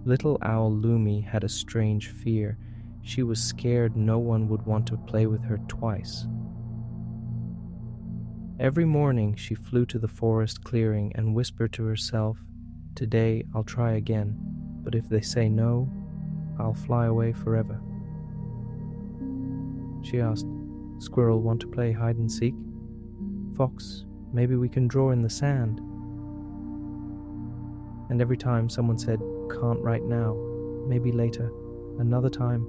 Little owl Lumi had a strange fear. She was scared no one would want to play with her twice. Every morning she flew to the forest clearing and whispered to herself, "Today I'll try again, but if they say no, I'll fly away forever." She asked, "Squirrel, want to play hide and seek? Fox, maybe we can draw in the sand?" And every time someone said, "Can't right now, maybe later, another time."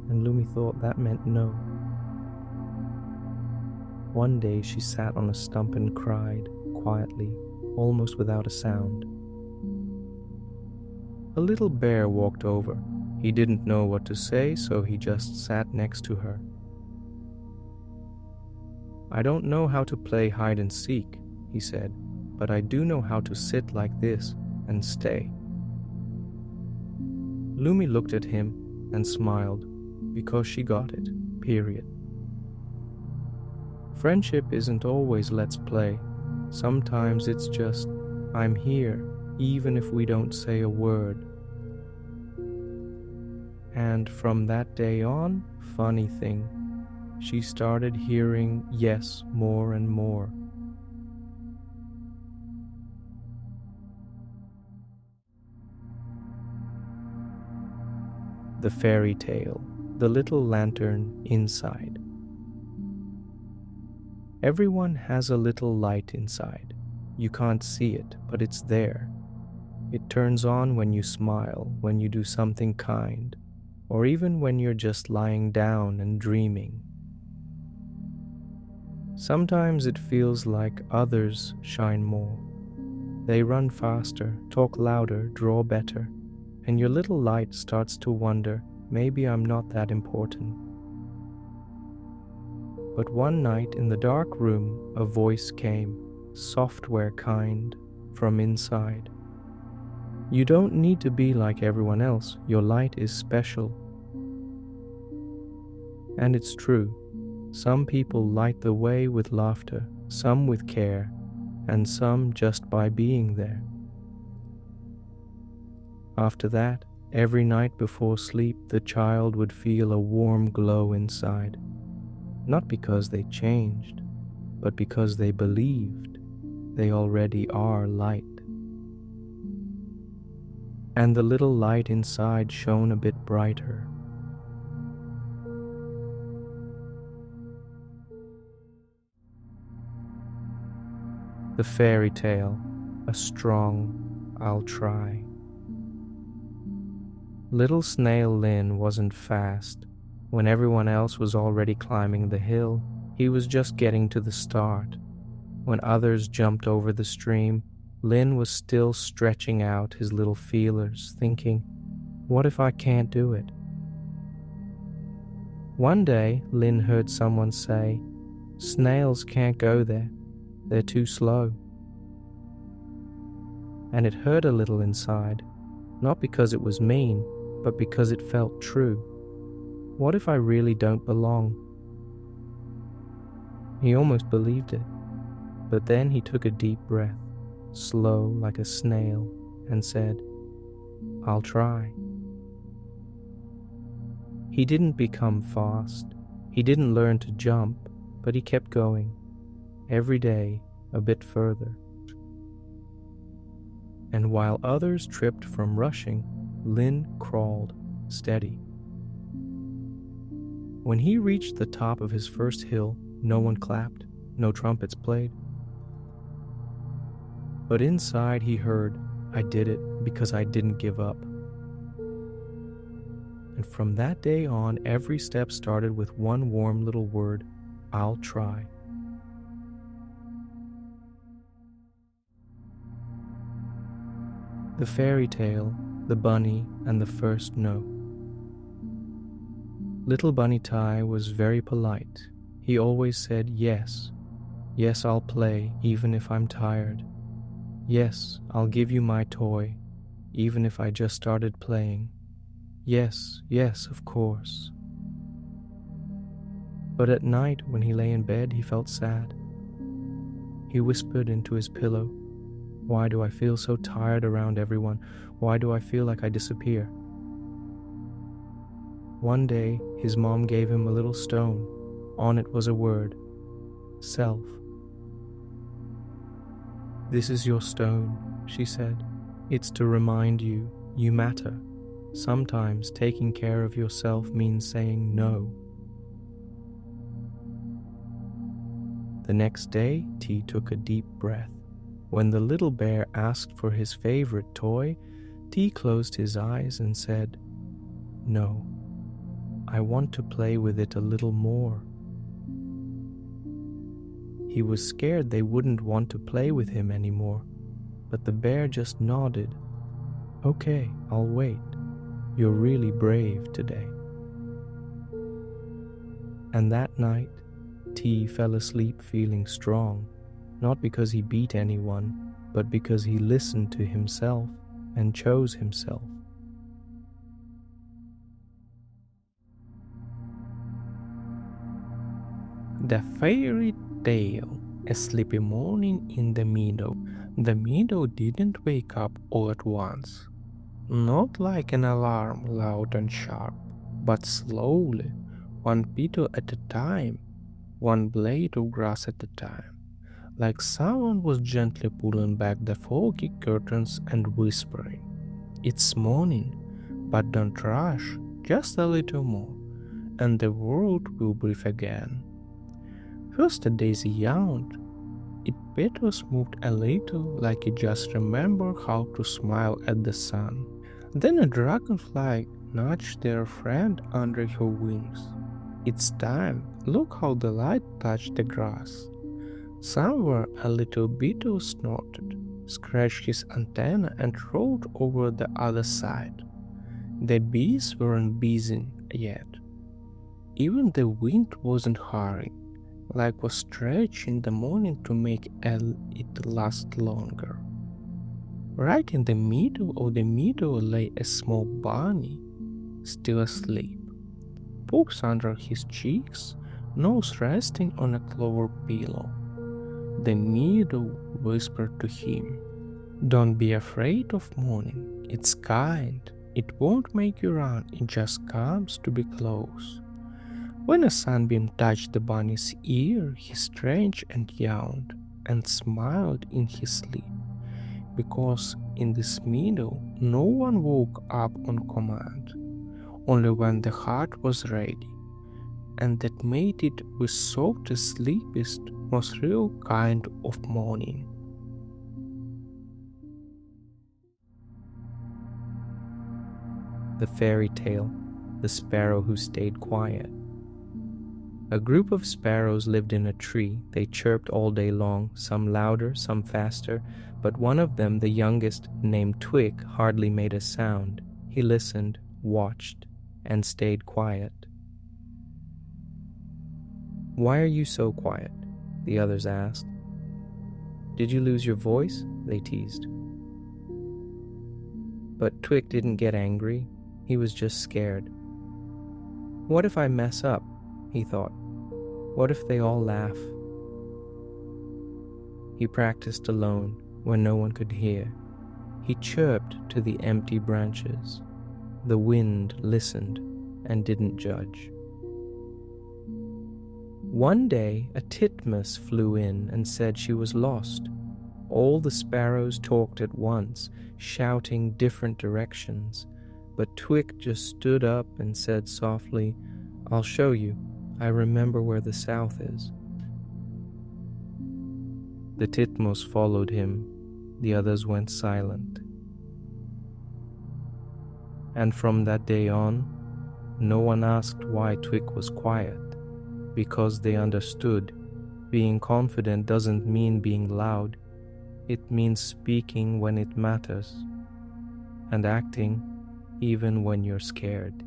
And Lumi thought that meant no. One day she sat on a stump and cried, quietly, almost without a sound. A little bear walked over. He didn't know what to say, so he just sat next to her. "I don't know how to play hide and seek," he said, "but I do know how to sit like this and stay." Lumi looked at him and smiled, because she got it, period. Friendship isn't always let's play. Sometimes it's just, I'm here, even if we don't say a word. And from that day on, funny thing, she started hearing yes more and more. The fairy tale, The Little Lantern Inside. Everyone has a little light inside. You can't see it, but it's there. It turns on when you smile, when you do something kind, or even when you're just lying down and dreaming. Sometimes it feels like others shine more. They run faster, talk louder, draw better, and your little light starts to wonder, maybe I'm not that important. But one night in the dark room, a voice came, software kind, from inside. You don't need to be like everyone else. Your light is special. And it's true. Some people light the way with laughter, some with care, and some just by being there. After that, every night before sleep, the child would feel a warm glow inside. Not because they changed, but because they believed they already are light. And the little light inside shone a bit brighter. The fairy tale, A Strong I'll Try. Little snail Lynn wasn't fast. When everyone else was already climbing the hill, he was just getting to the start. When others jumped over the stream, Lynn was still stretching out his little feelers, thinking, what if I can't do it? One day, Lynn heard someone say, snails can't go there. They're too slow. And it hurt a little inside, not because it was mean, but because it felt true. What if I really don't belong? He almost believed it, but then he took a deep breath, slow like a snail, and said, I'll try. He didn't become fast. He didn't learn to jump, but he kept going, every day a bit further. And while others tripped from rushing, Lynn crawled, steady. When he reached the top of his first hill, no one clapped, no trumpets played. But inside he heard, I did it because I didn't give up. And from that day on, every step started with one warm little word, I'll try. The fairy tale, The Bunny and the First No. Little Bunny Tie was very polite. He always said yes. Yes, I'll play, even if I'm tired. Yes, I'll give you my toy, even if I just started playing. Yes, yes, of course. But at night, when he lay in bed, he felt sad. He whispered into his pillow, Why do I feel so tired around everyone? Why do I feel like I disappear? One day, his mom gave him a little stone. On it was a word, self. "This is your stone," she said. "It's to remind you, you matter. Sometimes taking care of yourself means saying no." The next day, T took a deep breath. When the little bear asked for his favorite toy, T closed his eyes and said, "No, I want to play with it a little more." He was scared they wouldn't want to play with him anymore, but the bear just nodded. "Okay, I'll wait. You're really brave today." And that night, T fell asleep feeling strong, not because he beat anyone, but because he listened to himself and chose himself. The Fairy Tale. A sleepy morning in the meadow. The meadow didn't wake up all at once. Not like an alarm, loud and sharp, but slowly, one petal at a time, one blade of grass at a time, like someone was gently pulling back the foggy curtains and whispering, "It's morning, but don't rush, just a little more, and the world will breathe again." First a daisy yawned. Its petals moved a little, like it just remembered how to smile at the sun. Then a dragonfly nudged their friend under her wings. "It's time, look how the light touched the grass." Somewhere a little beetle snorted, scratched his antenna and rolled over the other side. The bees weren't buzzing yet. Even the wind wasn't hurrying, like was stretching the morning to make it last longer. Right in the middle of the meadow lay a small bunny, still asleep, paws under his cheeks, nose resting on a clover pillow. The meadow whispered to him, "Don't be afraid of morning, it's kind. It won't make you run, it just comes to be close." When a sunbeam touched the bunny's ear, he stretched and yawned and smiled in his sleep, because in this meadow no one woke up on command, only when the heart was ready, and that made it the softest, sleepiest, most real kind of morning. The Fairy Tale, The Sparrow Who Stayed Quiet. A group of sparrows lived in a tree. They chirped all day long, some louder, some faster, but one of them, the youngest, named Twig, hardly made a sound. He listened, watched, and stayed quiet. "Why are you so quiet?" the others asked. "Did you lose your voice?" they teased. But Twig didn't get angry. He was just scared. "What if I mess up?" he thought. "What if they all laugh?" He practiced alone, where no one could hear. He chirped to the empty branches. The wind listened and didn't judge. One day, a titmouse flew in and said she was lost. All the sparrows talked at once, shouting different directions, but Twig just stood up and said softly, "I'll show you. I remember where the south is." The titmouse followed him. The others went silent. And from that day on, no one asked why Twig was quiet, because they understood being confident doesn't mean being loud. It means speaking when it matters and acting even when you're scared.